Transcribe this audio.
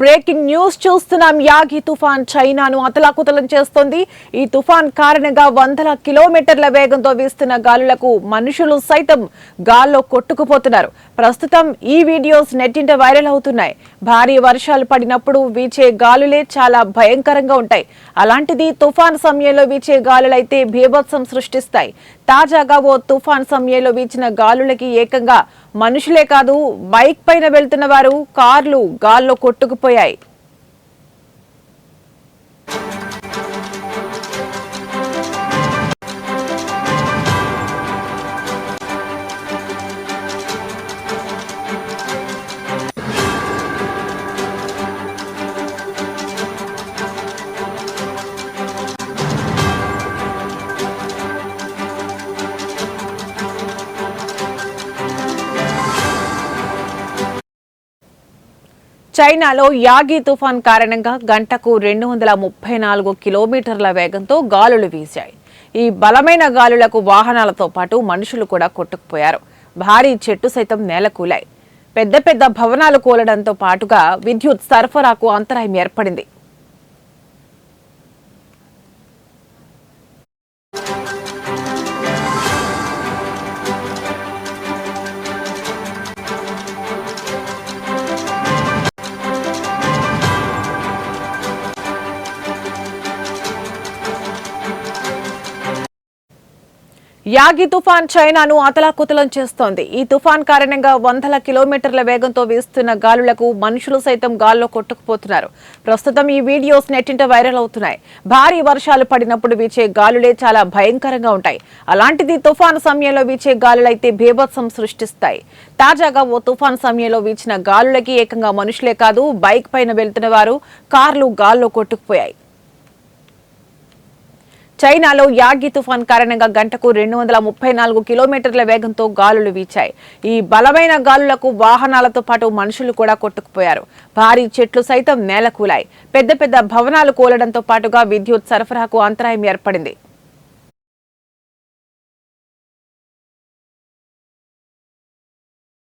Breaking news చూస్తున్నాం. Yagi తుఫాన్ చైనాను అతలాకుతలం చేస్తోంది. ఈ తుఫాన్ కారణంగా వందల కిలోమీటర్ల వేగంతో వీస్తున్న గాలులకు మనుషులు సైతం గాల్లో కొట్టుకుపోతున్నారు. ప్రస్తుతం ఈ వీడియోస్ నెట్టింట వైరల్ అవుతున్నాయి. భారీ వర్షాలు పడినప్పుడు వీచే గాలులే చాలా భయంకరంగా ఉంటాయి. అలాంటిది తుఫాన్ సమయంలో వీచే గాలులైతే బీభత్సం సృష్టిస్తాయి. తాజాగా ఓ తుఫాన్ సమయంలో వీచిన గాలులకి ఏకంగా మనుషులే కాదు, బైక్ పైన వెళ్తున్న వారు, కార్లు గాల్లో కొట్టుకుపోయాయి. చైనాలో యాగి తుఫాన్ కారణంగా గంటకు 234 కిలోమీటర్ల వేగంతో గాలులు వీశాయి. ఈ బలమైన గాలులకు వాహనాలతో పాటు మనుషులు కూడా కొట్టుకుపోయారు. భారీ చెట్టు సైతం నేలకూలాయి. పెద్ద పెద్ద భవనాలు కూలడంతో పాటుగా విద్యుత్ సరఫరాకు అంతరాయం ఏర్పడింది. యాగి తుఫాన్ చైనాను అతలాకుతలం చేస్తోంది. ఈ తుఫాన్ కారణంగా వందల కిలోమీటర్ల వేగంతో వీస్తున్న గాలులకు మనుషులు సైతం గాల్లో కొట్టుకుపోతున్నారు. ప్రస్తుతం ఈ వీడియోస్ నెట్టింట వైరల్ అవుతున్నాయి. భారీ వర్షాలు పడినప్పుడు వీచే గాలులే చాలా భయంకరంగా ఉంటాయి. అలాంటిది తుఫాన్ సమయంలో వీచే గాలులైతే బీభత్సం సృష్టిస్తాయి. తాజాగా ఓ తుఫాన్ సమయంలో వీచిన గాలులకి ఏకంగా మనుషులే కాదు, బైక్ పైన వెళ్తున్న వారు, కార్లు గాల్లో కొట్టుకుపోయాయి. చైనాలో యాగి తుఫాన్ కారణంగా గంటకు 234 కిలోమీటర్ల వేగంతో గాలులు వీచాయి. ఈ బలమైన గాలులకు వాహనాలతో పాటు మనుషులు కూడా కొట్టుకుపోయారు. భారీ చెట్లు సైతం నేలకూలాయి. పెద్ద పెద్ద భవనాలు కూలడంతో పాటుగా విద్యుత్ సరఫరాకు అంతరాయం ఏర్పడింది.